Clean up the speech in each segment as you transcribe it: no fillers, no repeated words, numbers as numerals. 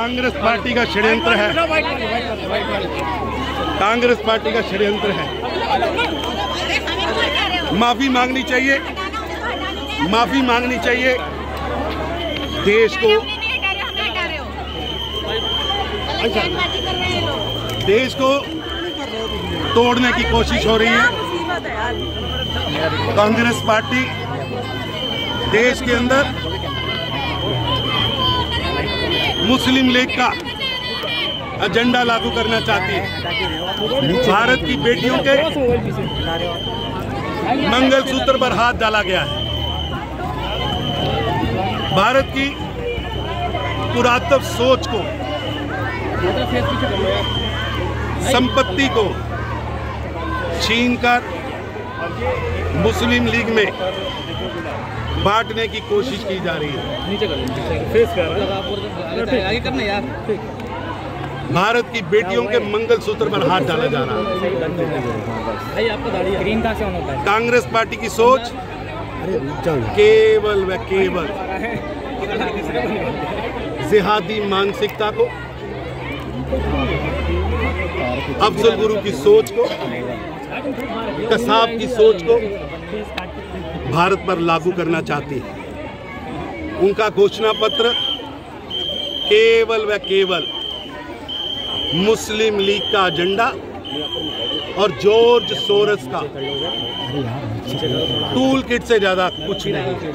Congress party का षड्यंत्र है, कांग्रेस पार्टी का षड्यंत्र है। माफी मांगनी चाहिए, माफी मांगनी चाहिए। देश को तोड़ने की कोशिश हो रही है। कांग्रेस पार्टी देश के अंदर मुस्लिम लीग का एजेंडा लागू करना चाहती है। भारत की बेटियों के मंगलसूत्र पर हाथ डाला गया है। भारत की पुरातन सोच को, संपत्ति को छीनकर मुस्लिम लीग में बांटने की कोशिश की जा रही है। भारत की बेटियों के मंगलसूत्र पर हाथ डाला जा रहा है। कांग्रेस पार्टी की सोच केवल व केवल जिहादी मानसिकता को, अफजल गुरु की सोच को, कसाब की सोच को भारत पर लागू करना चाहती है। उनका घोषणा पत्र केवल व केवल मुस्लिम लीग का एजेंडा और जॉर्ज सोरस का टूल किट से ज्यादा कुछ नहीं है।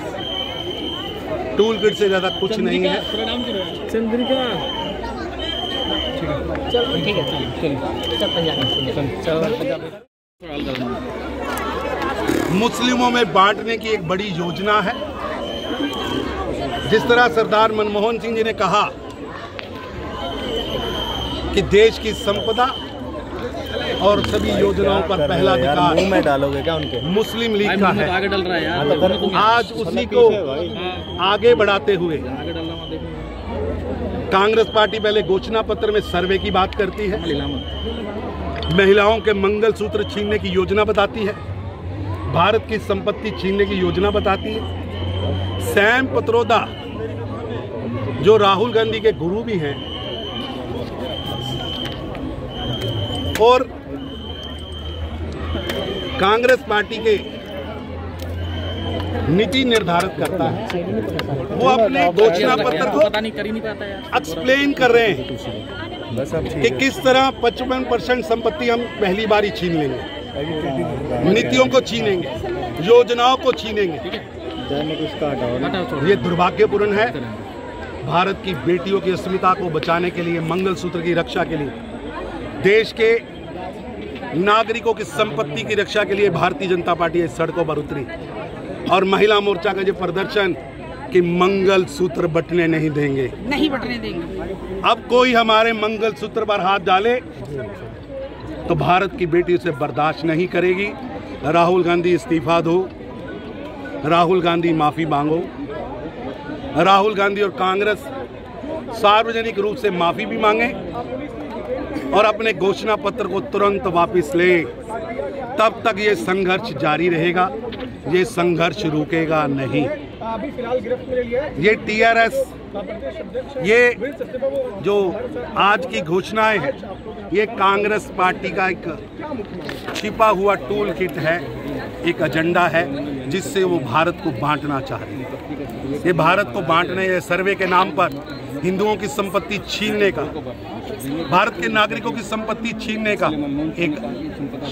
टूल किट से ज्यादा कुछ नहीं है। चंद्रिका मुस्लिमों में बांटने की एक बड़ी योजना है। जिस तरह सरदार मनमोहन सिंह जी ने कहा कि देश की संपदा और सभी योजनाओं पर पहला अधिकार मुंह में डालोगे क्या उनके? मुस्लिम लीग का है। आगे डल रहा है यार। आज उसी को आगे बढ़ाते हुए कांग्रेस पार्टी पहले घोषणा पत्र में सर्वे की बात करती है, महिलाओं के मंगलसूत्र छीनने की योजना बताती है, भारत की संपत्ति छीनने की योजना बताती है। सैम पित्रोदा जो राहुल गांधी के गुरु भी हैं और कांग्रेस पार्टी के नीति निर्धारित करता है, वो अपने घोषणा पत्र को एक्सप्लेन कर रहे हैं कि किस तरह 55% संपत्ति हम पहली बार ही छीन लेंगे, नीतियों को छीनेंगे, योजनाओं को छीनेंगे। ये दुर्भाग्यपूर्ण है। भारत की बेटियों की अस्मिता को बचाने के लिए, मंगलसूत्र की रक्षा के लिए, देश के नागरिकों की संपत्ति की रक्षा के लिए भारतीय जनता पार्टी इस सड़कों पर उतरी और महिला मोर्चा का जो प्रदर्शन कि मंगलसूत्र बटने नहीं देंगे, नहीं बटने देंगे। अब कोई हमारे मंगलसूत्र पर हाथ डाले तो भारत की बेटी उसे बर्दाश्त नहीं करेगी। राहुल गांधी इस्तीफा दो, राहुल गांधी माफी मांगो। राहुल गांधी और कांग्रेस सार्वजनिक रूप से माफी भी मांगे और अपने घोषणा पत्र को तुरंत वापस ले। तब तक ये संघर्ष जारी रहेगा, ये संघर्ष रुकेगा नहीं। ये टीआरएस, ये जो आज की घोषणाएं हैं, ये कांग्रेस पार्टी का एक छिपा हुआ टूल किट है, एक एजेंडा है जिससे वो भारत को बांटना चाह रही है। ये भारत को बांटने, ये सर्वे के नाम पर हिंदुओं की संपत्ति छीनने का, भारत के नागरिकों की संपत्ति छीनने का एक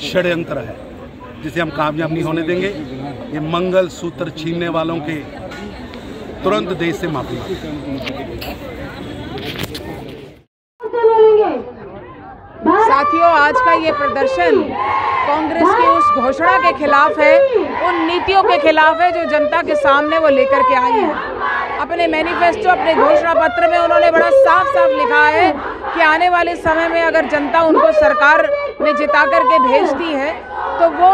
षड्यंत्र है जिसे हम कामयाब नहीं होने देंगे। ये मंगलसूत्र छीनने वालों के तुरंत देश से माफी। साथियों, आज का ये प्रदर्शन कांग्रेस की उस घोषणा के खिलाफ है, उन नीतियों के खिलाफ है जो जनता के सामने वो लेकर के आई है। अपने मैनिफेस्टो, अपने घोषणा पत्र में उन्होंने बड़ा साफ साफ लिखा है कि आने वाले समय में अगर जनता उनको सरकार ने जिता करके भेजती है तो वो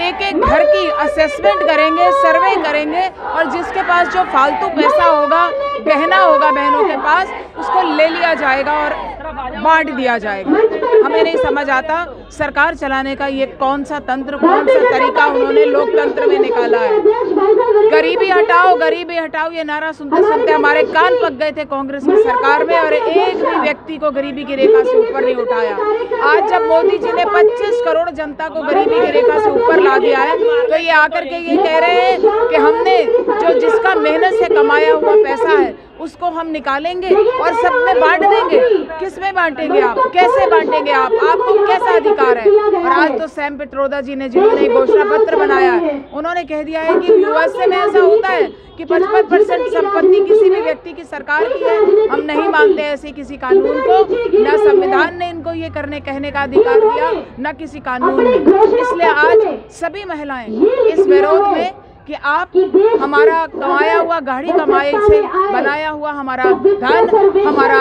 एक एक घर की असेसमेंट करेंगे, सर्वे करेंगे और जिसके पास जो फालतू पैसा होगा, गहना होगा बहनों के पास, उसको ले लिया जाएगा और बांट दिया जाएगा। हम हमें नहीं समझ आता सरकार चलाने का ये कौन सा तंत्र, कौन सा तरीका उन्होंने लोकतंत्र में निकाला है। गरीबी हटाओ ये नारा सुनते सुनते हमारे कान पक गए थे कांग्रेस की सरकार में, और एक भी व्यक्ति को गरीबी की रेखा से ऊपर नहीं उठाया। आज जब मोदी जी ने 25 करोड़ जनता को गरीबी की रेखा से ऊपर ला दिया है, तो ये आकर के ये कह रहे हैं कि हमने जो जिसका मेहनत से कमाया हुआ पैसा है उसको हम निकालेंगे और सब में बांट देंगे। किस में बांटेंगे आप, कैसे बांटेंगे आप, आपको कैसा अधिकार है? और आज तो सैम पित्रोदा जी ने, जिन्होंने घोषणा पत्र बनाया है, उन्होंने कह दिया है कि यूएसए में ऐसा होता है कि 55% संपत्ति किसी भी व्यक्ति की सरकार की है। हम नहीं मानते ऐसे किसी कानून को, न संविधान ने इनको ये करने कहने का अधिकार दिया, न किसी कानून ने। इसलिए आज सभी महिलाएं इस विरोध में कि आप हमारा कमाया हुआ, गाढ़ी कमाई से बनाया हुआ हमारा धन, हमारा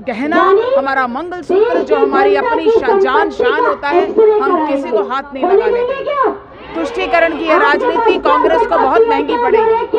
गहना, हमारा मंगलसूत्र, जो हमारी अपनी जान शान होता है, हम किसी को हाथ नहीं लगाने देंगे। तुष्टीकरण की यह राजनीति कांग्रेस को बहुत महंगी पड़ेगी।